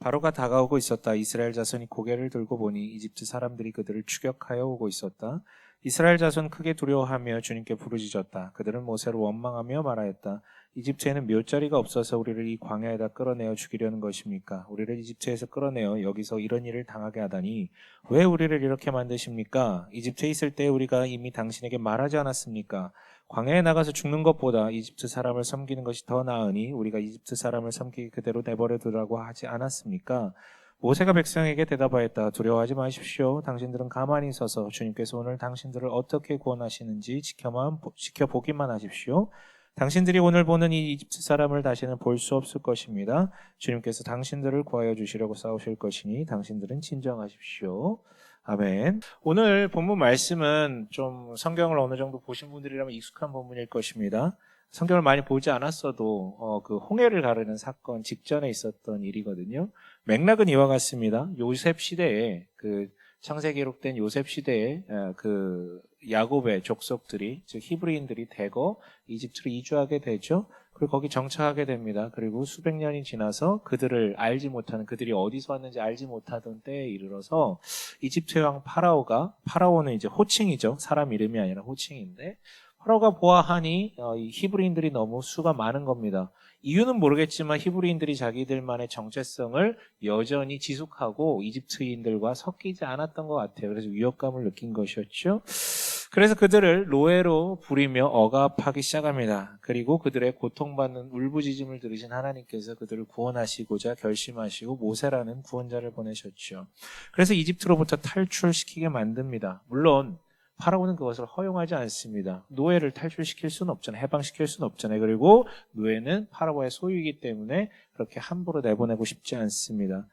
바로가 다가오고 있었다. 이스라엘 자손이 고개를 들고 보니 이집트 사람들이 그들을 추격하여 오고 있었다. 이스라엘 자손 크게 두려워하며 주님께 부르짖었다. 그들은 모세를 원망하며 말하였다. 이집트에는 묫자리가 없어서 우리를 이 광야에다 끌어내어 죽이려는 것입니까? 우리를 이집트에서 끌어내어 여기서 이런 일을 당하게 하다니 왜 우리를 이렇게 만드십니까? 이집트에 있을 때 우리가 이미 당신에게 말하지 않았습니까? 광야에 나가서 죽는 것보다 이집트 사람을 섬기는 것이 더 나으니 우리가 이집트 사람을 섬기기 그대로 내버려 두라고 하지 않았습니까? 모세가 백성에게 대답하였다. 두려워하지 마십시오. 당신들은 가만히 서서 주님께서 오늘 당신들을 어떻게 구원하시는지 지켜보기만 하십시오. 당신들이 오늘 보는 이 이집트 사람을 다시는 볼 수 없을 것입니다. 주님께서 당신들을 구하여 주시려고 싸우실 것이니 당신들은 진정하십시오. 아멘. 오늘 본문 말씀은 좀 성경을 어느 정도 보신 분들이라면 익숙한 본문일 것입니다. 성경을 많이 보지 않았어도 그 홍해를 가르는 사건 직전에 있었던 일이거든요. 맥락은 이와 같습니다. 요셉 시대에 창세기에 기록된 요셉 시대에 그 야곱의 족속들이 즉 히브리인들이 대거 이집트로 이주하게 되죠. 그리고 거기 정착하게 됩니다. 그리고 수백 년이 지나서 그들이 어디서 왔는지 알지 못하던 때에 이르러서 이집트의 왕 파라오는 이제 호칭이죠. 사람 이름이 아니라 호칭인데 파라오가 보아하니 이 히브리인들이 너무 수가 많은 겁니다. 이유는 모르겠지만 히브리인들이 자기들만의 정체성을 여전히 지속하고 이집트인들과 섞이지 않았던 것 같아요. 그래서 위협감을 느낀 것이었죠. 그래서 그들을 노예로 부리며 억압하기 시작합니다. 그리고 그들의 고통받는 울부짖음을 들으신 하나님께서 그들을 구원하시고자 결심하시고 모세라는 구원자를 보내셨죠. 그래서 이집트로부터 탈출시키게 만듭니다. 물론 파라오는 그것을 허용하지 않습니다. 노예를 탈출시킬 수는 없잖아요. 해방시킬 수는 없잖아요. 그리고 노예는 파라오의 소유이기 때문에 그렇게 함부로 내보내고 싶지 않습니다.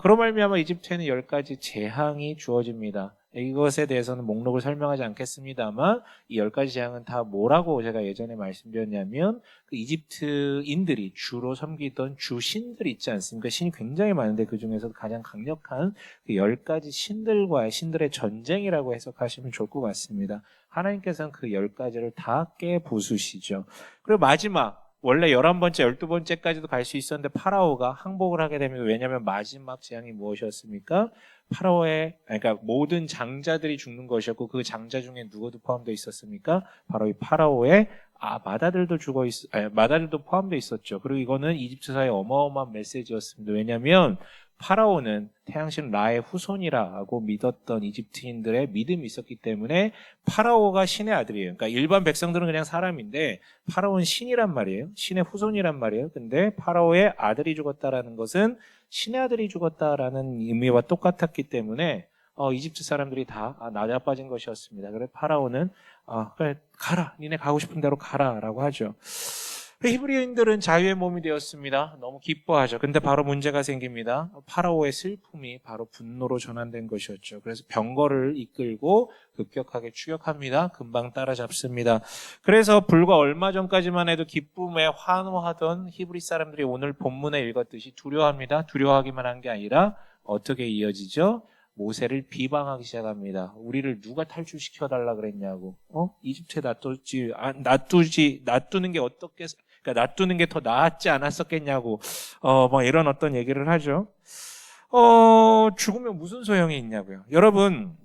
그로 말미암아 이집트에는 10가지 재앙이 주어집니다. 이것에 대해서는 목록을 설명하지 않겠습니다만 이 10가지 재앙은 다 뭐라고 제가 예전에 말씀드렸냐면 그 이집트인들이 주로 섬기던 주신들 있지 않습니까? 신이 굉장히 많은데 그 중에서 가장 강력한 그 10가지 신들과의 신들의 전쟁이라고 해석하시면 좋을 것 같습니다. 하나님께서는 그 10가지를 다 깨부수시죠. 그리고 마지막 원래 11번째, 12번째까지도 갈 수 있었는데 파라오가 항복을 하게 됩니다. 왜냐하면 마지막 재앙이 무엇이었습니까? 그러니까 모든 장자들이 죽는 것이었고 그 장자 중에 누구도 포함되어 있었습니까? 바로 이 파라오의 마다들도 포함되어 있었죠. 그리고 이거는 이집트사의 어마어마한 메시지였습니다. 왜냐하면 파라오는 태양신 라의 후손이라고 믿었던 이집트인들의 믿음이 있었기 때문에 파라오가 신의 아들이에요. 그러니까 일반 백성들은 그냥 사람인데 파라오는 신이란 말이에요. 신의 후손이란 말이에요. 근데 파라오의 아들이 죽었다라는 것은 신의 아들이 죽었다라는 의미와 똑같았기 때문에 이집트 사람들이 다 낮아빠진 것이었습니다. 그래서 파라오는 그래 가라, 니네 가고 싶은 대로 가라라고 하죠. 히브리인들은 자유의 몸이 되었습니다. 너무 기뻐하죠. 근데 바로 문제가 생깁니다. 파라오의 슬픔이 바로 분노로 전환된 것이었죠. 그래서 병거를 이끌고 급격하게 추격합니다. 금방 따라잡습니다. 그래서 불과 얼마 전까지만 해도 기쁨에 환호하던 히브리 사람들이 오늘 본문에 읽었듯이 두려워합니다. 두려워하기만 한 게 아니라 어떻게 이어지죠? 모세를 비방하기 시작합니다. 우리를 누가 탈출시켜달라 그랬냐고. 이집트에 놔두는 게 어떻게, 그러니까 놔두는 게 더 나았지 않았었겠냐고. 이런 어떤 얘기를 하죠. 죽으면 무슨 소용이 있냐고요. 여러분,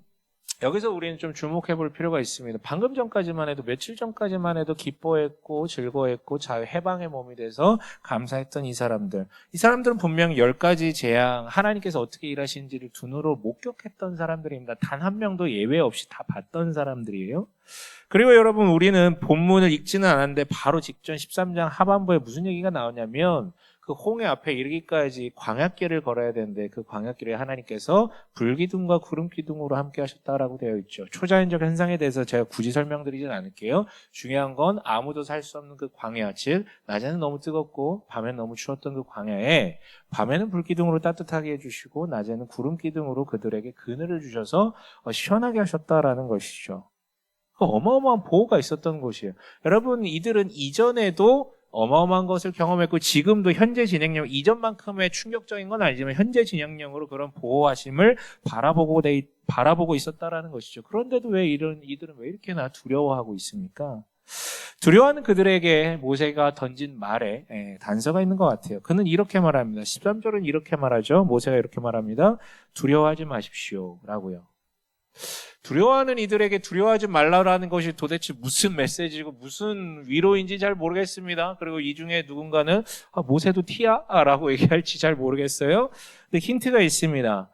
여기서 우리는 좀 주목해 볼 필요가 있습니다. 방금 전까지만 해도 며칠 전까지만 해도 기뻐했고 즐거워했고 자유 해방의 몸이 돼서 감사했던 이 사람들은 분명 10가지 재앙 하나님께서 어떻게 일하시는지를 두 눈으로 목격했던 사람들입니다. 단 한 명도 예외 없이 다 봤던 사람들이에요. 그리고 여러분 우리는 본문을 읽지는 않았는데 바로 직전 13장 하반부에 무슨 얘기가 나오냐면 그 홍해 앞에 이르기까지 광야길을 걸어야 되는데 그 광야길에 하나님께서 불기둥과 구름기둥으로 함께 하셨다라고 되어 있죠. 초자연적 현상에 대해서 제가 굳이 설명드리진 않을게요. 중요한 건 아무도 살 수 없는 그 광야, 즉 낮에는 너무 뜨겁고 밤에는 너무 추웠던 그 광야에 밤에는 불기둥으로 따뜻하게 해주시고 낮에는 구름기둥으로 그들에게 그늘을 주셔서 시원하게 하셨다라는 것이죠. 어마어마한 보호가 있었던 곳이에요. 여러분 이들은 이전에도 어마어마한 것을 경험했고 지금도 현재 진행령 이전만큼의 충격적인 건 아니지만 현재 진행령으로 그런 보호하심을 바라보고 있었다라는 것이죠. 그런데도 왜 이들은 왜 이렇게나 두려워하고 있습니까? 두려워하는 그들에게 모세가 던진 말에 단서가 있는 것 같아요. 그는 이렇게 말합니다. 13절은 이렇게 말하죠. 모세가 이렇게 말합니다. 두려워하지 마십시오 라고요. 두려워하는 이들에게 두려워하지 말라라는 것이 도대체 무슨 메시지고 무슨 위로인지 잘 모르겠습니다. 그리고 이 중에 누군가는 모세도 티야? 라고 얘기할지 잘 모르겠어요. 근데 힌트가 있습니다.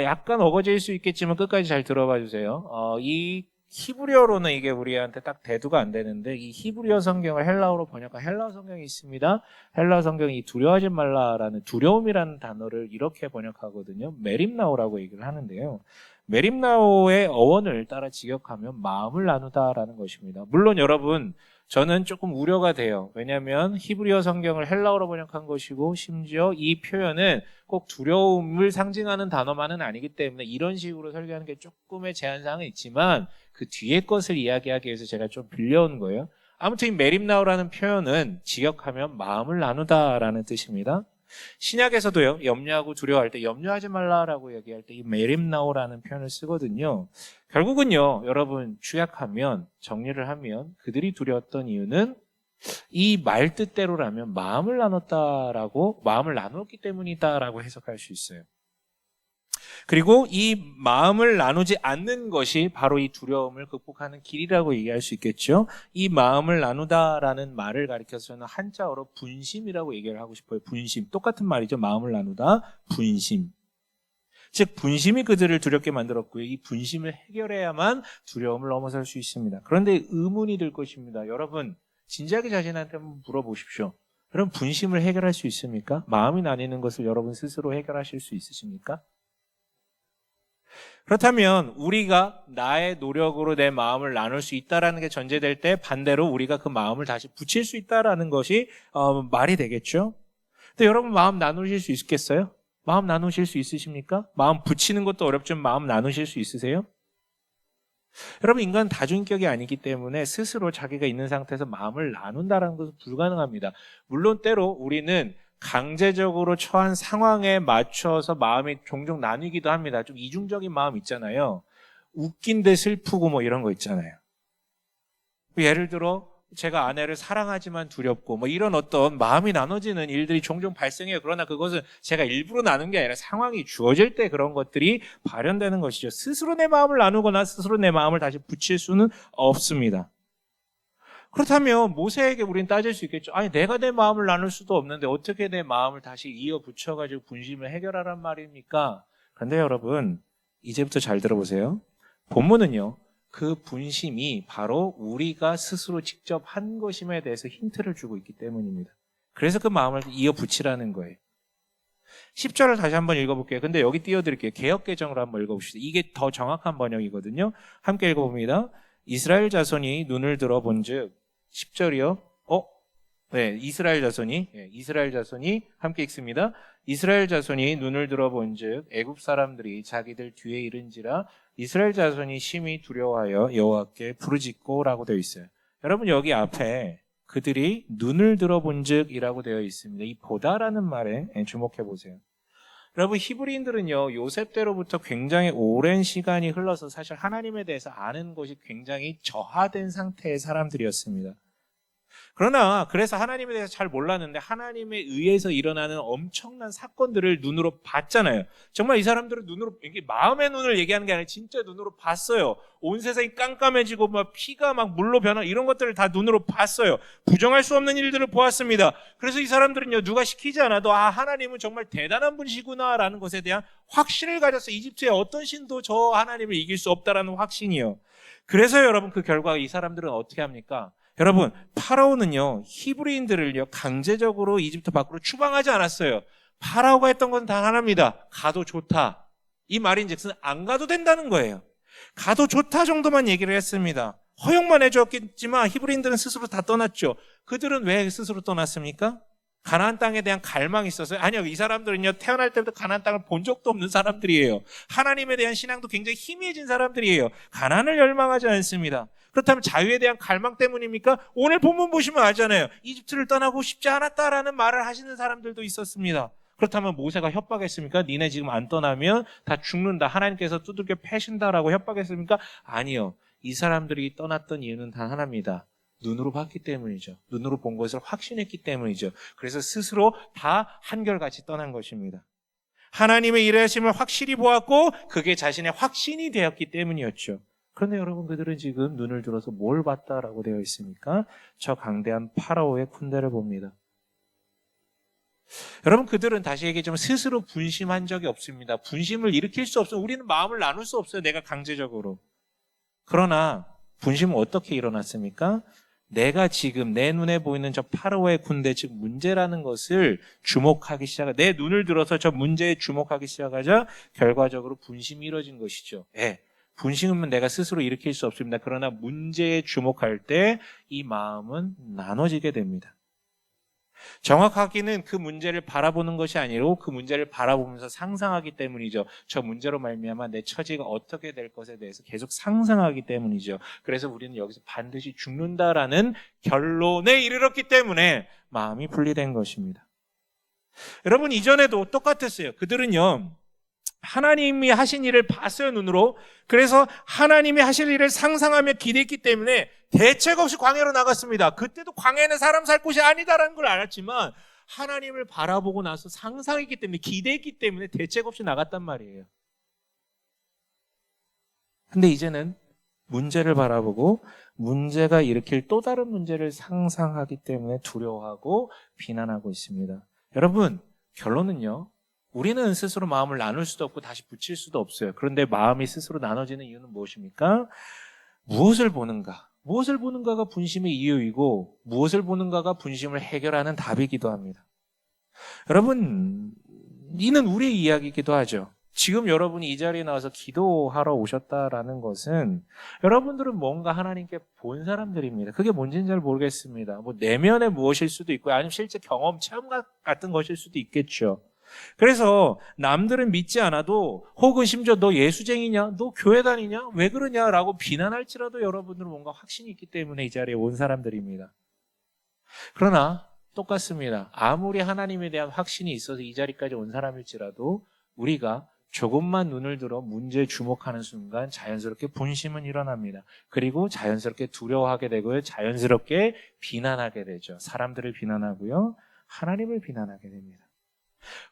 약간 어거지일 수 있겠지만 끝까지 잘 들어봐 주세요. 이 히브리어로는 이게 우리한테 딱 대두가 안 되는데 이 히브리어 성경을 헬라어로 번역한 헬라어 성경이 있습니다. 헬라어 성경이 두려워하지 말라라는 두려움이라는 단어를 이렇게 번역하거든요. 메림나오라고 얘기를 하는데요. 메림나오의 어원을 따라 직역하면 마음을 나누다라는 것입니다. 물론 여러분 저는 조금 우려가 돼요. 왜냐하면 히브리어 성경을 헬라어로 번역한 것이고 심지어 이 표현은 꼭 두려움을 상징하는 단어만은 아니기 때문에 이런 식으로 설계하는 게 조금의 제한사항은 있지만 그 뒤에 것을 이야기하기 위해서 제가 좀 빌려온 거예요. 아무튼 이 메림나오라는 표현은 직역하면 마음을 나누다라는 뜻입니다. 신약에서도요, 염려하고 두려워할 때 염려하지 말라라고 얘기할 때 이 메림나오라는 표현을 쓰거든요. 결국은요, 여러분 축약하면 정리를 하면 그들이 두려웠던 이유는 이 말 뜻대로라면 마음을 나눴기 때문이다라고 해석할 수 있어요. 그리고 이 마음을 나누지 않는 것이 바로 이 두려움을 극복하는 길이라고 얘기할 수 있겠죠. 이 마음을 나누다라는 말을 가리켜서 저는 한자어로 분심이라고 얘기를 하고 싶어요. 분심. 똑같은 말이죠. 마음을 나누다. 분심. 즉 분심이 그들을 두렵게 만들었고요. 이 분심을 해결해야만 두려움을 넘어설 수 있습니다. 그런데 의문이 들 것입니다. 여러분 진지하게 자신한테 한번 물어보십시오. 여러분 분심을 해결할 수 있습니까? 마음이 나뉘는 것을 여러분 스스로 해결하실 수 있으십니까? 그렇다면 우리가 나의 노력으로 내 마음을 나눌 수 있다는 게 전제될 때 반대로 우리가 그 마음을 다시 붙일 수 있다는 것이 말이 되겠죠. 근데 여러분 마음 나누실 수 있겠어요? 마음 나누실 수 있으십니까? 마음 붙이는 것도 어렵지만 마음 나누실 수 있으세요? 여러분 인간은 다중인격이 아니기 때문에 스스로 자기가 있는 상태에서 마음을 나눈다는 것은 불가능합니다. 물론 때로 우리는 강제적으로 처한 상황에 맞춰서 마음이 종종 나뉘기도 합니다. 좀 이중적인 마음 있잖아요. 웃긴데 슬프고 뭐 이런 거 있잖아요. 예를 들어 제가 아내를 사랑하지만 두렵고 뭐 이런 어떤 마음이 나눠지는 일들이 종종 발생해요. 그러나 그것은 제가 일부러 나눈 게 아니라 상황이 주어질 때 그런 것들이 발현되는 것이죠. 스스로 내 마음을 나누거나 스스로 내 마음을 다시 붙일 수는 없습니다. 그렇다면 모세에게 우리는 따질 수 있겠죠. 아니 내가 내 마음을 나눌 수도 없는데 어떻게 내 마음을 다시 이어 붙여가지고 분심을 해결하란 말입니까? 그런데 여러분 이제부터 잘 들어보세요. 본문은요. 그 분심이 바로 우리가 스스로 직접 한 것임에 대해서 힌트를 주고 있기 때문입니다. 그래서 그 마음을 이어 붙이라는 거예요. 10절을 다시 한번 읽어볼게요. 근데 여기 띄워드릴게요. 개역개정으로 한번 읽어봅시다. 이게 더 정확한 번역이거든요. 함께 읽어봅니다. 이스라엘 자손이 눈을 들어본 즉 10절이요. 네, 이스라엘 자손이 함께 읽습니다. 이스라엘 자손이 눈을 들어본 즉 애굽 사람들이 자기들 뒤에 이른지라 이스라엘 자손이 심히 두려워하여 여호와께 부르짖고라고 되어 있어요. 여러분 여기 앞에 그들이 눈을 들어본 즉이라고 되어 있습니다. 이 보다라는 말에 주목해 보세요. 여러분 히브리인들은요 요셉 때로부터 굉장히 오랜 시간이 흘러서 사실 하나님에 대해서 아는 것이 굉장히 저하된 상태의 사람들이었습니다. 그러나 그래서 하나님에 대해서 잘 몰랐는데 하나님에 의해서 일어나는 엄청난 사건들을 눈으로 봤잖아요. 정말 이 사람들은 눈으로, 이게 마음의 눈을 얘기하는 게 아니라 진짜 눈으로 봤어요. 온 세상이 깜깜해지고 막 피가 막 물로 변하고 이런 것들을 다 눈으로 봤어요. 부정할 수 없는 일들을 보았습니다. 그래서 이 사람들은요 누가 시키지 않아도 하나님은 정말 대단한 분이시구나라는 것에 대한 확신을 가졌어요. 이집트의 어떤 신도 저 하나님을 이길 수 없다라는 확신이요. 그래서 여러분 그 결과 이 사람들은 어떻게 합니까? 여러분 파라오는요 히브리인들을요 강제적으로 이집트 밖으로 추방하지 않았어요. 파라오가 했던 건 단 하나입니다. 가도 좋다. 이 말인즉슨 안 가도 된다는 거예요. 가도 좋다 정도만 얘기를 했습니다. 허용만 해줬겠지만 히브리인들은 스스로 다 떠났죠. 그들은 왜 스스로 떠났습니까? 가나안 땅에 대한 갈망이 있어서요? 아니요. 이 사람들은요 태어날 때부터 가나안 땅을 본 적도 없는 사람들이에요. 하나님에 대한 신앙도 굉장히 희미해진 사람들이에요. 가나안을 열망하지 않습니다. 그렇다면 자유에 대한 갈망 때문입니까? 오늘 본문 보시면 알잖아요. 이집트를 떠나고 싶지 않았다라는 말을 하시는 사람들도 있었습니다. 그렇다면 모세가 협박했습니까? 니네 지금 안 떠나면 다 죽는다. 하나님께서 두들겨 패신다라고 협박했습니까? 아니요. 이 사람들이 떠났던 이유는 단 하나입니다. 눈으로 봤기 때문이죠. 눈으로 본 것을 확신했기 때문이죠. 그래서 스스로 다 한결같이 떠난 것입니다. 하나님의 일하심을 확실히 보았고 그게 자신의 확신이 되었기 때문이었죠. 그런데 여러분, 그들은 지금 눈을 들어서 뭘 봤다라고 되어 있습니까? 저 강대한 파라오의 군대를 봅니다. 여러분, 그들은 다시 얘기하자면 스스로 분심한 적이 없습니다. 분심을 일으킬 수 없어요. 우리는 마음을 나눌 수 없어요. 내가 강제적으로. 그러나 분심은 어떻게 일어났습니까? 내가 지금 내 눈에 보이는 저 파라오의 군대, 즉 문제라는 것을 주목하기 시작하자. 내 눈을 들어서 저 문제에 주목하기 시작하자 결과적으로 분심이 이루어진 것이죠. 분심은 내가 스스로 일으킬 수 없습니다. 그러나 문제에 주목할 때 이 마음은 나눠지게 됩니다. 정확하게는 그 문제를 바라보는 것이 아니고 그 문제를 바라보면서 상상하기 때문이죠. 저 문제로 말미암아 내 처지가 어떻게 될 것에 대해서 계속 상상하기 때문이죠. 그래서 우리는 여기서 반드시 죽는다라는 결론에 이르렀기 때문에 마음이 분리된 것입니다. 여러분, 이전에도 똑같았어요. 그들은요, 하나님이 하신 일을 봤어요, 눈으로. 그래서 하나님이 하실 일을 상상하며 기대했기 때문에 대책 없이 광야로 나갔습니다. 그때도 광야는 사람 살 곳이 아니다라는 걸 알았지만 하나님을 바라보고 나서 상상했기 때문에, 기대했기 때문에 대책 없이 나갔단 말이에요. 근데 이제는 문제를 바라보고 문제가 일으킬 또 다른 문제를 상상하기 때문에 두려워하고 비난하고 있습니다. 여러분, 결론은요, 우리는 스스로 마음을 나눌 수도 없고 다시 붙일 수도 없어요. 그런데 마음이 스스로 나눠지는 이유는 무엇입니까? 무엇을 보는가? 무엇을 보는가가 분심의 이유이고 무엇을 보는가가 분심을 해결하는 답이기도 합니다. 여러분, 이는 우리의 이야기이기도 하죠. 지금 여러분이 이 자리에 나와서 기도하러 오셨다라는 것은 여러분들은 뭔가 하나님께 본 사람들입니다. 그게 뭔지는 잘 모르겠습니다. 뭐 내면의 무엇일 수도 있고 아니면 실제 경험, 체험 같은 것일 수도 있겠죠. 그래서 남들은 믿지 않아도 혹은 심지어 너 예수쟁이냐? 너 교회 다니냐? 왜 그러냐? 라고 비난할지라도 여러분들은 뭔가 확신이 있기 때문에 이 자리에 온 사람들입니다. 그러나 똑같습니다. 아무리 하나님에 대한 확신이 있어서 이 자리까지 온 사람일지라도 우리가 조금만 눈을 들어 문제에 주목하는 순간 자연스럽게 분심은 일어납니다. 그리고 자연스럽게 두려워하게 되고요. 자연스럽게 비난하게 되죠. 사람들을 비난하고요. 하나님을 비난하게 됩니다.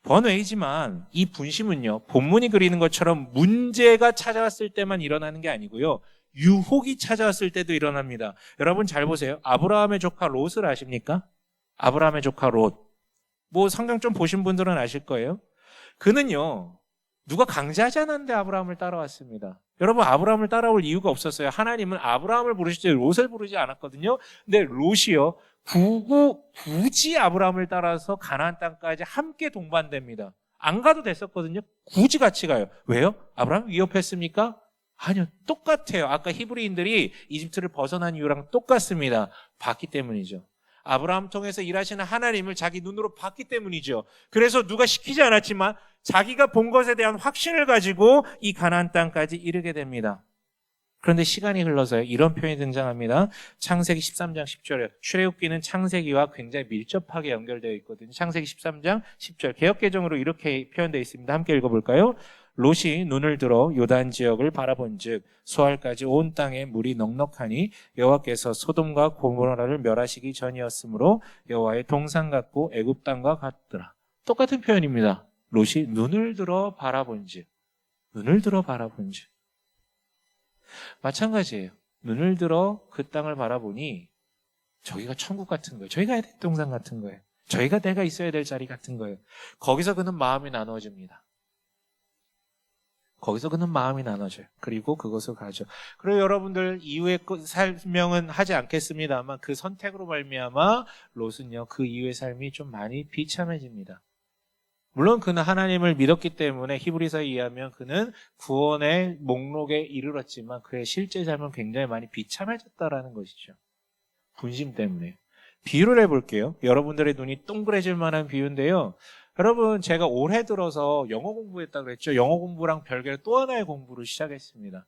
번외이지만 이 분심은요, 본문이 그리는 것처럼 문제가 찾아왔을 때만 일어나는 게 아니고요, 유혹이 찾아왔을 때도 일어납니다. 여러분 잘 보세요. 아브라함의 조카 롯을 아십니까? 아브라함의 조카 롯. 뭐 성경 좀 보신 분들은 아실 거예요. 그는요, 누가 강제하지 않았는데 아브라함을 따라왔습니다. 여러분, 아브라함을 따라올 이유가 없었어요. 하나님은 아브라함을 부르실 때 롯을 부르지 않았거든요. 근데 롯이요, 굳이 아브라함을 따라서 가나안 땅까지 함께 동반됩니다. 안 가도 됐었거든요. 굳이 같이 가요. 왜요? 아브라함 위협했습니까? 아니요. 똑같아요. 아까 히브리인들이 이집트를 벗어난 이유랑 똑같습니다. 봤기 때문이죠. 아브라함 통해서 일하시는 하나님을 자기 눈으로 봤기 때문이죠. 그래서 누가 시키지 않았지만 자기가 본 것에 대한 확신을 가지고 이 가나안 땅까지 이르게 됩니다. 그런데 시간이 흘러서요, 이런 표현이 등장합니다. 창세기 13장 10절에 출애굽기는 창세기와 굉장히 밀접하게 연결되어 있거든요. 창세기 13장 10절 개역개정으로 이렇게 표현되어 있습니다. 함께 읽어볼까요? 롯이 눈을 들어 요단 지역을 바라본즉 소알까지 온 땅에 물이 넉넉하니 여호와께서 소돔과 고모라를 멸하시기 전이었으므로 여호와의 동산 같고 애굽 땅과 같더라. 똑같은 표현입니다. 롯이 눈을 들어 바라본즉, 눈을 들어 바라본즉. 마찬가지예요. 눈을 들어 그 땅을 바라보니 저기가 천국 같은 거예요. 저기가 에덴 동산 같은 거예요. 저기가 내가 있어야 될 자리 같은 거예요. 거기서 그는 마음이 나눠집니다. 거기서 그는 마음이 나눠져요. 그리고 그것을 가죠. 그리고 여러분들 이후의 설명은 하지 않겠습니다만 그 선택으로 말미암아 롯은요, 그 이후의 삶이 좀 많이 비참해집니다. 물론 그는 하나님을 믿었기 때문에 히브리서에 의하면 그는 구원의 목록에 이르렀지만 그의 실제 삶은 굉장히 많이 비참해졌다라는 것이죠. 분심 때문에. 비유를 해볼게요. 여러분들의 눈이 동그래질 만한 비유인데요. 여러분, 제가 올해 들어서 영어 공부했다고 그랬죠. 영어 공부랑 별개로 또 하나의 공부를 시작했습니다.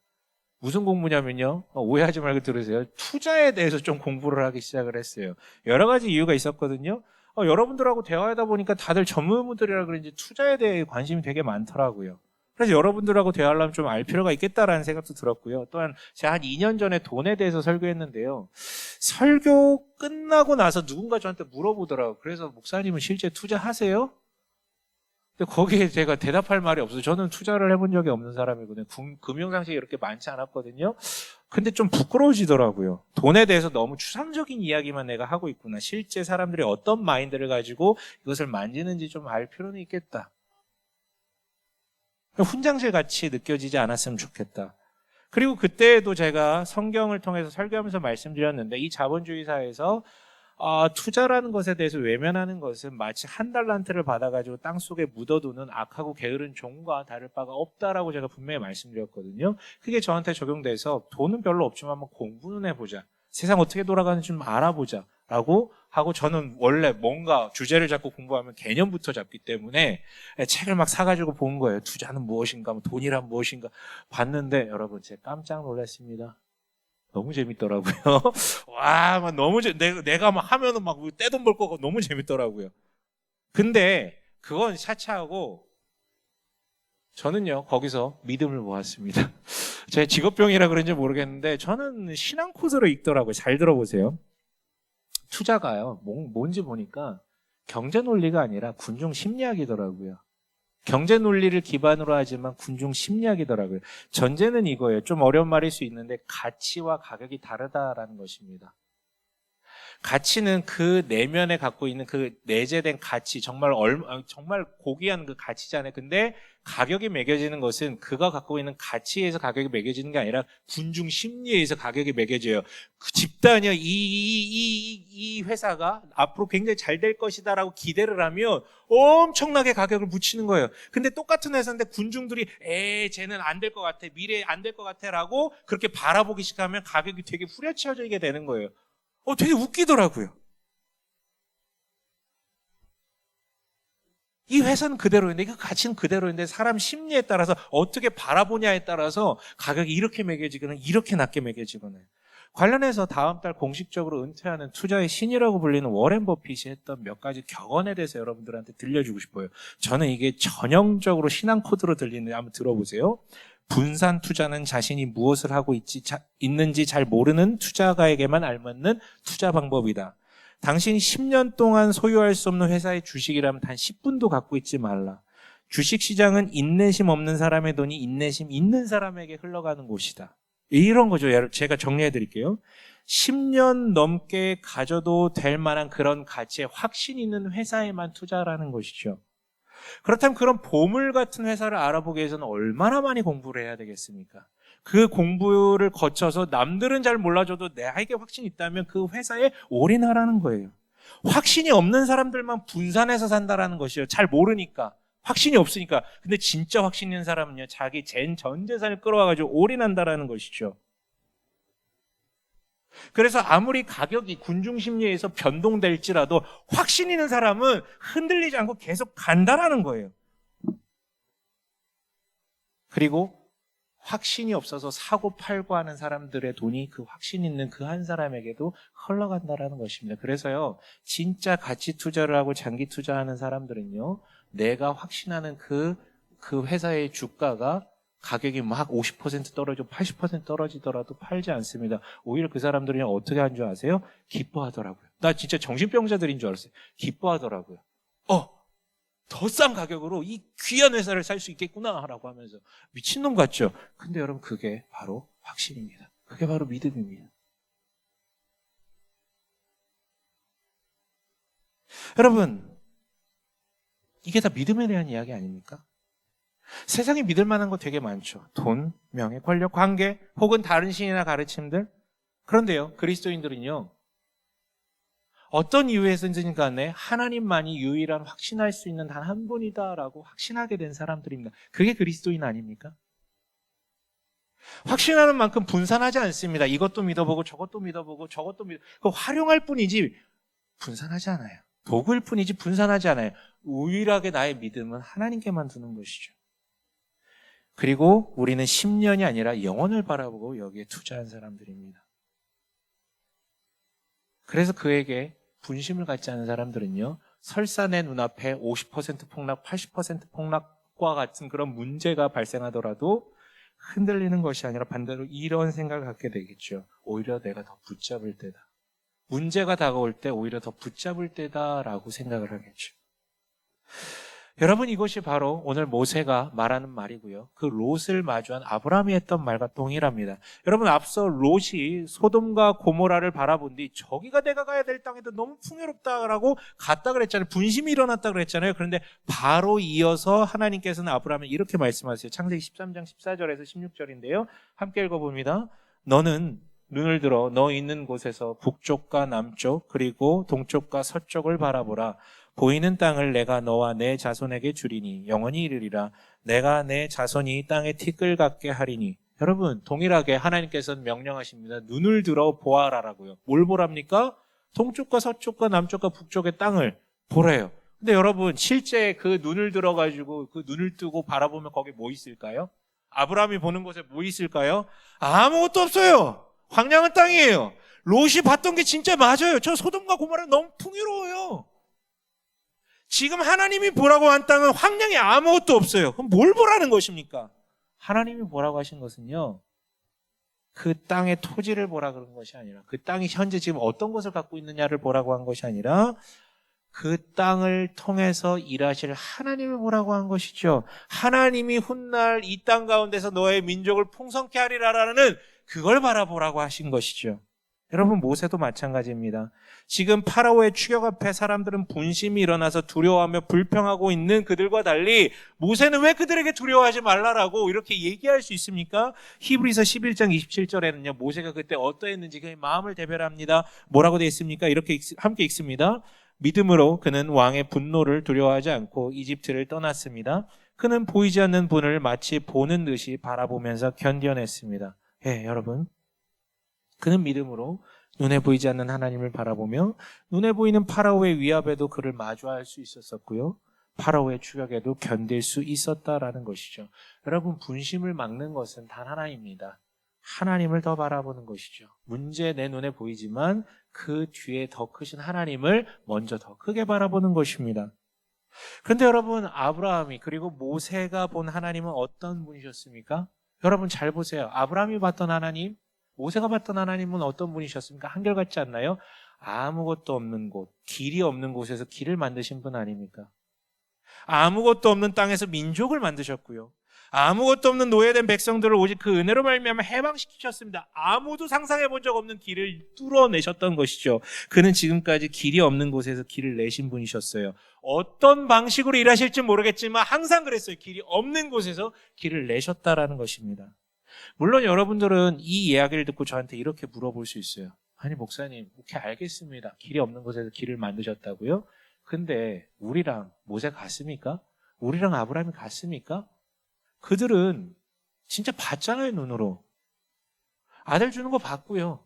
무슨 공부냐면요, 오해하지 말고 들으세요. 투자에 대해서 좀 공부를 하기 시작을 했어요. 여러 가지 이유가 있었거든요. 여러분들하고 대화하다 보니까 다들 전문분들이라 그런지 투자에 대해 관심이 되게 많더라고요. 그래서 여러분들하고 대화하려면 좀 알 필요가 있겠다라는 생각도 들었고요. 또한 제가 한 2년 전에 돈에 대해서 설교했는데요. 설교 끝나고 나서 누군가 저한테 물어보더라고요. 그래서 목사님은 실제 투자하세요? 근데 거기에 제가 대답할 말이 없어요. 저는 투자를 해본 적이 없는 사람이거든요. 금융상식이 이렇게 많지 않았거든요. 근데 좀 부끄러워지더라고요. 돈에 대해서 너무 추상적인 이야기만 내가 하고 있구나. 실제 사람들이 어떤 마인드를 가지고 이것을 만지는지 좀 알 필요는 있겠다. 훈장질 같이 느껴지지 않았으면 좋겠다. 그리고 그때에도 제가 성경을 통해서 설교하면서 말씀드렸는데 이 자본주의 사회에서 투자라는 것에 대해서 외면하는 것은 마치 한 달란트를 받아가지고 땅속에 묻어두는 악하고 게으른 종과 다를 바가 없다라고 제가 분명히 말씀드렸거든요. 그게 저한테 적용돼서 돈은 별로 없지만 한번 공부는 해보자. 세상 어떻게 돌아가는지 좀 알아보자 라고 하고, 저는 원래 뭔가 주제를 잡고 공부하면 개념부터 잡기 때문에 책을 막 사가지고 본 거예요. 투자는 무엇인가, 돈이란 무엇인가 봤는데 여러분 제가 깜짝 놀랐습니다. 너무 재밌더라고요. 와, 막 너무 내가 막 하면은 막 떼돈 벌 거고 너무 재밌더라고요. 근데 그건 차치하고 저는요 거기서 믿음을 모았습니다. 제 직업병이라 그런지 모르겠는데 저는 신앙 코드로 읽더라고요. 잘 들어보세요. 투자가요 뭔지 보니까 경제 논리가 아니라 군중 심리학이더라고요. 경제 논리를 기반으로 하지만 군중 심리학이더라고요. 전제는 이거예요. 좀 어려운 말일 수 있는데 가치와 가격이 다르다라는 것입니다. 가치는 그 내면에 갖고 있는 그 내재된 가치, 정말 고귀한 그 가치잖아요. 근데 가격이 매겨지는 것은 그가 갖고 있는 가치에서 가격이 매겨지는 게 아니라 군중 심리에 의해서 가격이 매겨져요. 그 집단이요, 이 회사가 앞으로 굉장히 잘 될 것이다라고 기대를 하면 엄청나게 가격을 붙이는 거예요. 근데 똑같은 회사인데 군중들이 쟤는 안 될 것 같아, 미래에 안 될 것 같아라고 그렇게 바라보기 시작하면 가격이 되게 후려쳐지게 되는 거예요. 되게 웃기더라고요. 이 회사는 그대로인데, 그 가치는 그대로인데, 사람 심리에 따라서 어떻게 바라보냐에 따라서 가격이 이렇게 매겨지거나 이렇게 낮게 매겨지거나. 관련해서 다음 달 공식적으로 은퇴하는 투자의 신이라고 불리는 워렌 버핏이 했던 몇 가지 격언에 대해서 여러분들한테 들려주고 싶어요. 저는 이게 전형적으로 신앙 코드로 들리는데 한번 들어보세요. 분산 투자는 자신이 무엇을 하고 있는지 잘 모르는 투자가에게만 알맞는 투자 방법이다. 당신이 10년 동안 소유할 수 없는 회사의 주식이라면 단 10분도 갖고 있지 말라. 주식시장은 인내심 없는 사람의 돈이 인내심 있는 사람에게 흘러가는 곳이다. 이런 거죠. 제가 정리해 드릴게요. 10년 넘게 가져도 될 만한 그런 가치에 확신 있는 회사에만 투자라는 것이죠. 그렇다면 그런 보물 같은 회사를 알아보기 위해서는 얼마나 많이 공부를 해야 되겠습니까? 그 공부를 거쳐서 남들은 잘 몰라줘도 내게 확신이 있다면 그 회사에 올인하라는 거예요. 확신이 없는 사람들만 분산해서 산다라는 것이요. 잘 모르니까. 확신이 없으니까. 근데 진짜 확신 있는 사람은요, 자기 전 재산을 끌어와가지고 올인한다라는 것이죠. 그래서 아무리 가격이 군중 심리에서 변동될지라도 확신 있는 사람은 흔들리지 않고 계속 간다라는 거예요. 그리고 확신이 없어서 사고 팔고 하는 사람들의 돈이 그 확신 있는 그 한 사람에게도 흘러간다라는 것입니다. 그래서요, 진짜 가치 투자를 하고 장기 투자하는 사람들은요, 내가 확신하는 그 회사의 주가가 가격이 막 50% 떨어지고 80% 떨어지더라도 팔지 않습니다. 오히려 그 사람들이 어떻게 하는 줄 아세요? 기뻐하더라고요. 나 진짜 정신병자들인 줄 알았어요. 기뻐하더라고요. 더 싼 가격으로 이 귀한 회사를 살 수 있겠구나 라고 하면서 미친놈 같죠? 근데 여러분 그게 바로 확신입니다. 그게 바로 믿음입니다. 여러분, 이게 다 믿음에 대한 이야기 아닙니까? 세상에 믿을 만한 거 되게 많죠. 돈, 명예, 권력, 관계, 혹은 다른 신이나 가르침들. 그런데요, 그리스도인들은요, 어떤 이유에서든지 간에 하나님만이 유일한 확신할 수 있는 단 한 분이다라고 확신하게 된 사람들입니다. 그게 그리스도인 아닙니까? 확신하는 만큼 분산하지 않습니다. 이것도 믿어보고 저것도 믿어보고 저것도 그 활용할 뿐이지 분산하지 않아요. 도구일 뿐이지 분산하지 않아요. 유일하게 나의 믿음은 하나님께만 두는 것이죠. 그리고 우리는 10년이 아니라 영원을 바라보고 여기에 투자한 사람들입니다. 그래서 그에게 분심을 갖지 않은 사람들은요, 설사 내 눈앞에 50% 폭락, 80% 폭락 적과 같은 그런 문제가 발생하더라도 흔들리는 것이 아니라 반대로 이런 생각을 갖게 되겠죠. 오히려 내가 더 붙잡을 때다. 문제가 다가올 때 오히려 더 붙잡을 때다라고 생각을 하겠죠. 여러분, 이것이 바로 오늘 모세가 말하는 말이고요. 그 롯을 마주한 아브라함이 했던 말과 동일합니다. 여러분, 앞서 롯이 소돔과 고모라를 바라본 뒤 저기가 내가 가야 될 땅에도 너무 풍요롭다라고 갔다 그랬잖아요. 분심이 일어났다 그랬잖아요. 그런데 바로 이어서 하나님께서는 아브라함을 이렇게 말씀하세요. 창세기 13장 14절에서 16절인데요. 함께 읽어봅니다. 너는 눈을 들어 너 있는 곳에서 북쪽과 남쪽 그리고 동쪽과 서쪽을 바라보라. 보이는 땅을 내가 너와 내 자손에게 주리니 영원히 이르리라. 내가 내 자손이 땅에 티끌 같게 하리니. 여러분, 동일하게 하나님께서는 명령하십니다. 눈을 들어 보아라라고요. 뭘 보랍니까? 동쪽과 서쪽과 남쪽과 북쪽의 땅을 보래요. 근데 여러분, 실제 그 눈을 들어가지고 그 눈을 뜨고 바라보면 거기 뭐 있을까요? 아브라함이 보는 곳에 뭐 있을까요? 아무것도 없어요. 황량한 땅이에요. 롯이 봤던 게 진짜 맞아요. 저 소돔과 고모라 너무 풍요로워요. 지금 하나님이 보라고 한 땅은 황량에 아무것도 없어요. 그럼 뭘 보라는 것입니까? 하나님이 보라고 하신 것은요, 그 땅의 토지를 보라 그런 것이 아니라, 그 땅이 현재 지금 어떤 것을 갖고 있느냐를 보라고 한 것이 아니라, 그 땅을 통해서 일하실 하나님을 보라고 한 것이죠. 하나님이 훗날 이 땅 가운데서 너의 민족을 풍성케 하리라라는 그걸 바라보라고 하신 것이죠. 여러분, 모세도 마찬가지입니다. 지금 파라오의 추격 앞에 사람들은 분심이 일어나서 두려워하며 불평하고 있는 그들과 달리 모세는 왜 그들에게 두려워하지 말라라고 이렇게 얘기할 수 있습니까? 히브리서 11장 27절에는요. 모세가 그때 어떠했는지 그의 마음을 대별합니다. 뭐라고 되어 있습니까? 이렇게 함께 읽습니다. 믿음으로 그는 왕의 분노를 두려워하지 않고 이집트를 떠났습니다. 그는 보이지 않는 분을 마치 보는 듯이 바라보면서 견뎌냈습니다. 예, 여러분. 그는 믿음으로 눈에 보이지 않는 하나님을 바라보며 눈에 보이는 파라오의 위압에도 그를 마주할 수 있었고요. 파라오의 추격에도 견딜 수 있었다라는 것이죠. 여러분, 분심을 막는 것은 단 하나입니다. 하나님을 더 바라보는 것이죠. 문제 내 눈에 보이지만 그 뒤에 더 크신 하나님을 먼저 더 크게 바라보는 것입니다. 그런데 여러분, 아브라함이 그리고 모세가 본 하나님은 어떤 분이셨습니까? 여러분 잘 보세요. 아브라함이 봤던 하나님, 모세가 봤던 하나님은 어떤 분이셨습니까? 한결같지 않나요? 아무것도 없는 곳, 길이 없는 곳에서 길을 만드신 분 아닙니까? 아무것도 없는 땅에서 민족을 만드셨고요. 아무것도 없는 노예된 백성들을 오직 그 은혜로 말미암아 해방시키셨습니다. 아무도 상상해 본 적 없는 길을 뚫어내셨던 것이죠. 그는 지금까지 길이 없는 곳에서 길을 내신 분이셨어요. 어떤 방식으로 일하실지 모르겠지만 항상 그랬어요. 길이 없는 곳에서 길을 내셨다라는 것입니다. 물론 여러분들은 이 이야기를 듣고 저한테 이렇게 물어볼 수 있어요. 아니 목사님, 오케이 알겠습니다. 길이 없는 곳에서 길을 만드셨다고요? 근데 우리랑 모세 같습니까? 우리랑 아브라함이 같습니까? 그들은 진짜 봤잖아요, 눈으로. 아들 주는 거 봤고요.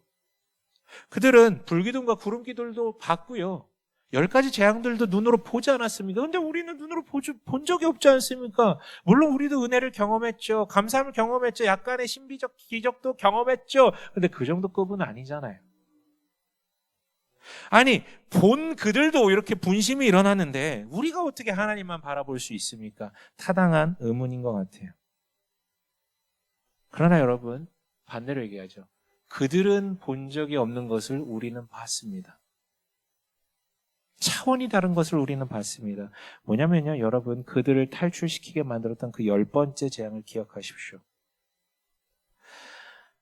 그들은 불기둥과 구름기둥도 봤고요. 10가지 재앙들도 눈으로 보지 않았습니까? 근데 우리는 눈으로 본 적이 없지 않습니까? 물론 우리도 은혜를 경험했죠. 감사함을 경험했죠. 약간의 신비적 기적도 경험했죠. 근데 그 정도 급은 아니잖아요. 아니, 본 그들도 이렇게 분심이 일어났는데 우리가 어떻게 하나님만 바라볼 수 있습니까? 타당한 의문인 것 같아요. 그러나 여러분, 반대로 얘기하죠. 그들은 본 적이 없는 것을 우리는 봤습니다. 차원이 다른 것을 우리는 봤습니다. 뭐냐면요, 여러분, 그들을 탈출시키게 만들었던 그 10번째 재앙을 기억하십시오.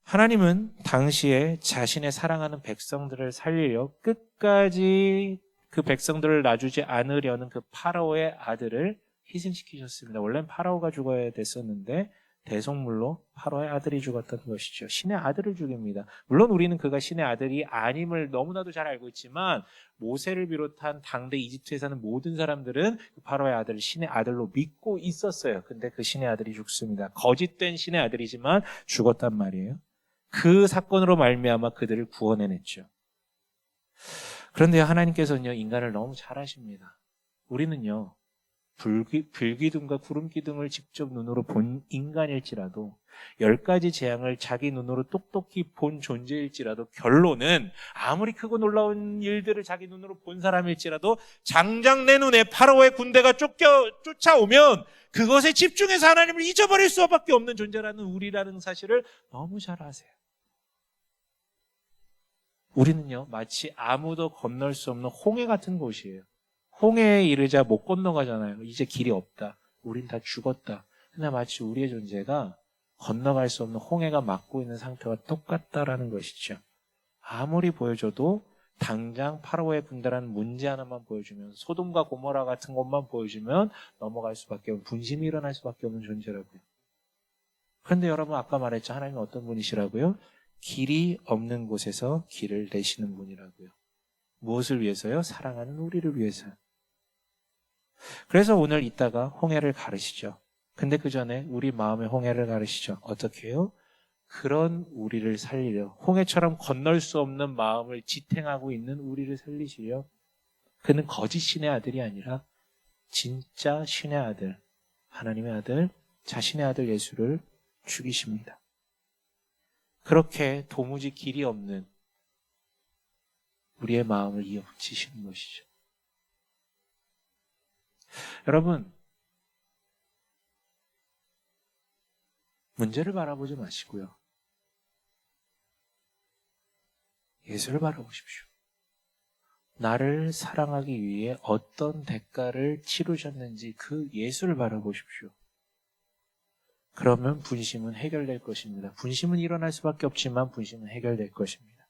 하나님은 당시에 자신의 사랑하는 백성들을 살리려 끝까지 그 백성들을 놔주지 않으려는 그 파라오의 아들을 희생시키셨습니다. 원래는 파라오가 죽어야 됐었는데 대속물로 파라오의 아들이 죽었던 것이죠. 신의 아들을 죽입니다. 물론 우리는 그가 신의 아들이 아님을 너무나도 잘 알고 있지만 모세를 비롯한 당대 이집트에 사는 모든 사람들은 그 파라오의 아들을 신의 아들로 믿고 있었어요. 근데 그 신의 아들이 죽습니다. 거짓된 신의 아들이지만 죽었단 말이에요. 그 사건으로 말미암아 그들을 구원해냈죠. 그런데 하나님께서는요, 인간을 너무 잘 아십니다. 우리는요, 불기둥과 구름기둥을 직접 눈으로 본 인간일지라도 10가지 재앙을 자기 눈으로 똑똑히 본 존재일지라도 결론은 아무리 크고 놀라운 일들을 자기 눈으로 본 사람일지라도 장장 내 눈에 파라오의 군대가 쫓아오면 그것에 집중해서 하나님을 잊어버릴 수밖에 없는 존재라는 우리라는 사실을 너무 잘 아세요. 우리는요, 마치 아무도 건널 수 없는 홍해 같은 곳이에요. 홍해에 이르자 못 건너가잖아요. 이제 길이 없다. 우린 다 죽었다. 근데 마치 우리의 존재가 건너갈 수 없는 홍해가 막고 있는 상태와 똑같다라는 것이죠. 아무리 보여줘도 당장 파라오의 군대라는 문제 하나만 보여주면, 소돔과 고모라 같은 것만 보여주면 넘어갈 수밖에 없는, 분심이 일어날 수밖에 없는 존재라고요. 그런데 여러분, 아까 말했죠. 하나님은 어떤 분이시라고요? 길이 없는 곳에서 길을 내시는 분이라고요. 무엇을 위해서요? 사랑하는 우리를 위해서요. 그래서 오늘 이따가 홍해를 가르시죠. 근데 그 전에 우리 마음의 홍해를 가르시죠. 어떻게 해요? 그런 우리를 살리려, 홍해처럼 건널 수 없는 마음을 지탱하고 있는 우리를 살리시려. 그는 거짓 신의 아들이 아니라 진짜 신의 아들, 하나님의 아들, 자신의 아들 예수를 죽이십니다. 그렇게 도무지 길이 없는 우리의 마음을 이어붙이시는 것이죠. 여러분, 문제를 바라보지 마시고요. 예수를 바라보십시오. 나를 사랑하기 위해 어떤 대가를 치르셨는지 그 예수를 바라보십시오. 그러면 분심은 해결될 것입니다. 분심은 일어날 수밖에 없지만 분심은 해결될 것입니다.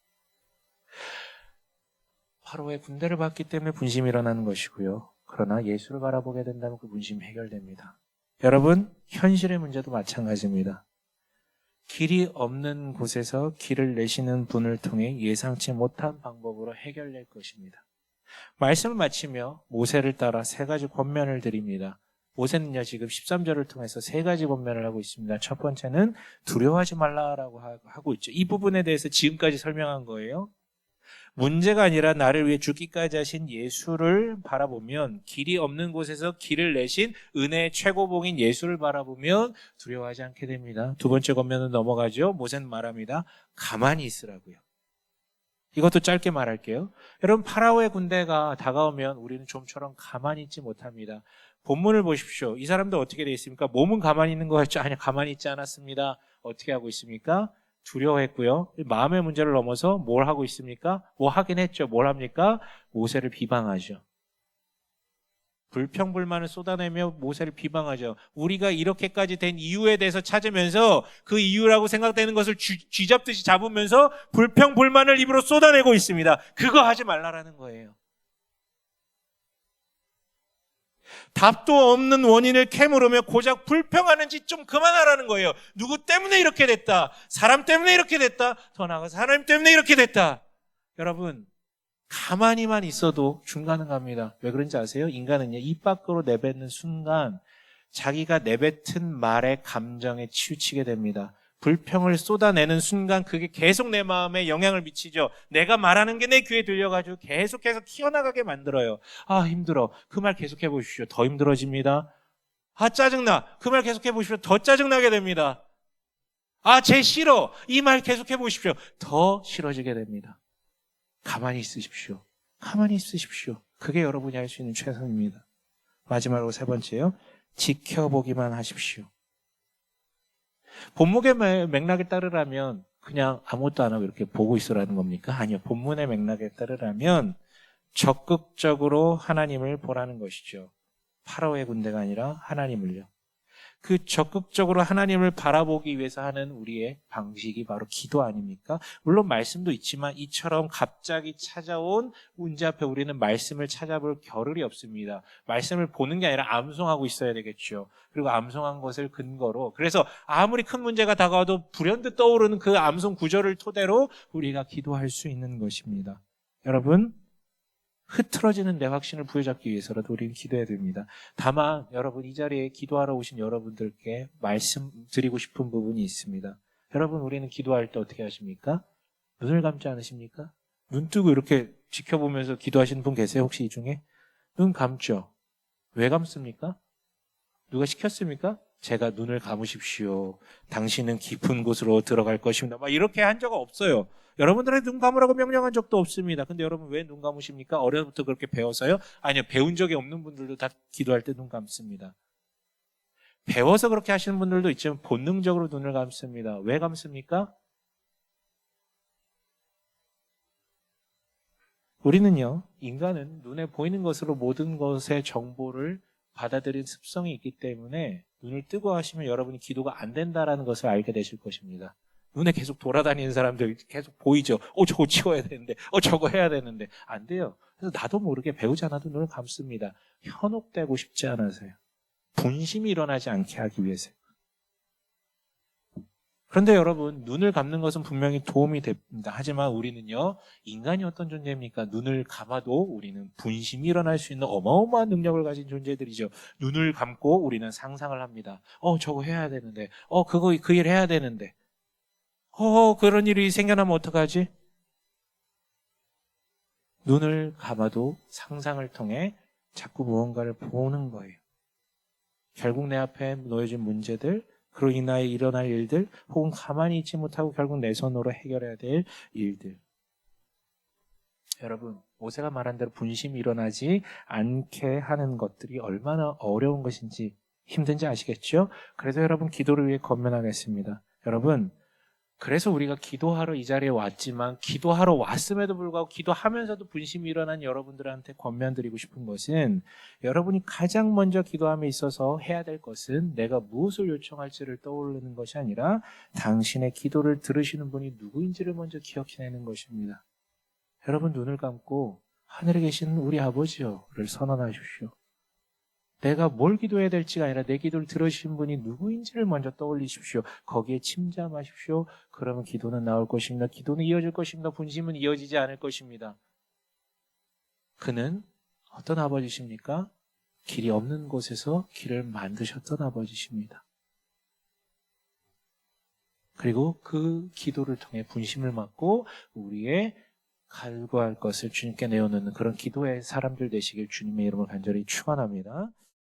파라오의 군대를 봤기 때문에 분심이 일어나는 것이고요. 그러나 예수를 바라보게 된다면 그 분심이 해결됩니다. 여러분, 현실의 문제도 마찬가지입니다. 길이 없는 곳에서 길을 내시는 분을 통해 예상치 못한 방법으로 해결될 것입니다. 말씀을 마치며 모세를 따라 3가지 권면을 드립니다. 모세는요, 지금 13절을 통해서 3가지 권면을 하고 있습니다. 첫 번째는 두려워하지 말라라고 하고 있죠. 이 부분에 대해서 지금까지 설명한 거예요. 문제가 아니라 나를 위해 죽기까지 하신 예수를 바라보면, 길이 없는 곳에서 길을 내신 은혜의 최고봉인 예수를 바라보면 두려워하지 않게 됩니다. 두 번째 권면은 넘어가죠. 모세는 말합니다. 가만히 있으라고요. 이것도 짧게 말할게요. 여러분, 파라오의 군대가 다가오면 우리는 좀처럼 가만히 있지 못합니다. 본문을 보십시오. 이 사람들 어떻게 되어 있습니까? 몸은 가만히 있는 것 같죠? 아니, 가만히 있지 않았습니다. 어떻게 하고 있습니까? 두려워했고요. 마음의 문제를 넘어서 뭘 하고 있습니까? 뭐 하긴 했죠. 뭘 합니까? 모세를 비방하죠. 불평불만을 쏟아내며 모세를 비방하죠. 우리가 이렇게까지 된 이유에 대해서 찾으면서 그 이유라고 생각되는 것을 쥐잡듯이 잡으면서 불평불만을 입으로 쏟아내고 있습니다. 그거 하지 말라라는 거예요. 답도 없는 원인을 캐물으며 고작 불평하는 짓 좀 그만하라는 거예요. 누구 때문에 이렇게 됐다. 사람 때문에 이렇게 됐다. 더 나아가서 하나님 때문에 이렇게 됐다. 여러분, 가만히만 있어도 불가능합니다. 왜 그런지 아세요? 인간은요, 입 밖으로 내뱉는 순간 자기가 내뱉은 말의 감정에 치우치게 됩니다. 불평을 쏟아내는 순간 그게 계속 내 마음에 영향을 미치죠. 내가 말하는 게 내 귀에 들려가지고 계속해서 튀어나가게 만들어요. 아, 힘들어. 그 말 계속해 보십시오. 더 힘들어집니다. 아, 짜증나. 그 말 계속해 보십시오. 더 짜증나게 됩니다. 아, 쟤 싫어. 이 말 계속해 보십시오. 더 싫어지게 됩니다. 가만히 있으십시오. 가만히 있으십시오. 그게 여러분이 할 수 있는 최선입니다. 마지막으로 3번째요. 지켜보기만 하십시오. 본문의 맥락에 따르라면 그냥 아무것도 안 하고 이렇게 보고 있으라는 겁니까? 아니요. 본문의 맥락에 따르라면 적극적으로 하나님을 보라는 것이죠. 파라오의 군대가 아니라 하나님을요. 그 적극적으로 하나님을 바라보기 위해서 하는 우리의 방식이 바로 기도 아닙니까? 물론 말씀도 있지만 이처럼 갑자기 찾아온 문제 앞에 우리는 말씀을 찾아볼 겨를이 없습니다. 말씀을 보는 게 아니라 암송하고 있어야 되겠죠. 그리고 암송한 것을 근거로, 그래서 아무리 큰 문제가 다가와도 불현듯 떠오르는 그 암송 구절을 토대로 우리가 기도할 수 있는 것입니다. 여러분, 흐트러지는 내 확신을 부여잡기 위해서라도 우리는 기도해야 됩니다. 다만 여러분, 이 자리에 기도하러 오신 여러분들께 말씀드리고 싶은 부분이 있습니다. 여러분, 우리는 기도할 때 어떻게 하십니까? 눈을 감지 않으십니까? 눈 뜨고 이렇게 지켜보면서 기도하시는 분 계세요? 혹시 이 중에? 눈 감죠. 왜 감습니까? 누가 시켰습니까? 제가 눈을 감으십시오. 당신은 깊은 곳으로 들어갈 것입니다. 막 이렇게 한 적 없어요. 여러분들의 눈 감으라고 명령한 적도 없습니다. 근데 여러분 왜 눈 감으십니까? 어려서부터 그렇게 배워서요? 아니요. 배운 적이 없는 분들도 다 기도할 때 눈 감습니다. 배워서 그렇게 하시는 분들도 있지만 본능적으로 눈을 감습니다. 왜 감습니까? 우리는요, 인간은 눈에 보이는 것으로 모든 것의 정보를 받아들인 습성이 있기 때문에 눈을 뜨고 하시면 여러분이 기도가 안 된다라는 것을 알게 되실 것입니다. 눈에 계속 돌아다니는 사람들 계속 보이죠. 저거 치워야 되는데, 저거 해야 되는데. 안 돼요. 그래서 나도 모르게 배우지 않아도 눈을 감습니다. 현혹되고 싶지 않아서요. 분심이 일어나지 않게 하기 위해서요. 그런데 여러분, 눈을 감는 것은 분명히 도움이 됩니다. 하지만 우리는요, 인간이 어떤 존재입니까? 눈을 감아도 우리는 분심이 일어날 수 있는 어마어마한 능력을 가진 존재들이죠. 눈을 감고 우리는 상상을 합니다. 저거 해야 되는데, 그 일 해야 되는데, 그런 일이 생겨나면 어떡하지? 눈을 감아도 상상을 통해 자꾸 무언가를 보는 거예요. 결국 내 앞에 놓여진 문제들, 그로 인하여 일어날 일들, 혹은 가만히 있지 못하고 결국 내 손으로 해결해야 될 일들. 여러분, 모세가 말한 대로 분심이 일어나지 않게 하는 것들이 얼마나 어려운 것인지, 힘든지 아시겠죠? 그래서 여러분, 기도를 위해 권면하겠습니다. 여러분, 그래서 우리가 기도하러 이 자리에 왔지만 기도하러 왔음에도 불구하고 기도하면서도 분심이 일어난 여러분들한테 권면드리고 싶은 것은 여러분이 가장 먼저 기도함에 있어서 해야 될 것은 내가 무엇을 요청할지를 떠오르는 것이 아니라 당신의 기도를 들으시는 분이 누구인지를 먼저 기억해내는 것입니다. 여러분 눈을 감고 하늘에 계신 우리 아버지요를 선언하십시오. 내가 뭘 기도해야 될지가 아니라 내 기도를 들으신 분이 누구인지를 먼저 떠올리십시오. 거기에 침잠하십시오. 그러면 기도는 나올 것입니다. 기도는 이어질 것입니다. 분심은 이어지지 않을 것입니다. 그는 어떤 아버지십니까? 길이 없는 곳에서 길을 만드셨던 아버지십니다. 그리고 그 기도를 통해 분심을 막고 우리의 갈구할 것을 주님께 내어놓는 그런 기도의 사람들 되시길 주님의 이름으로 간절히 축원합니다.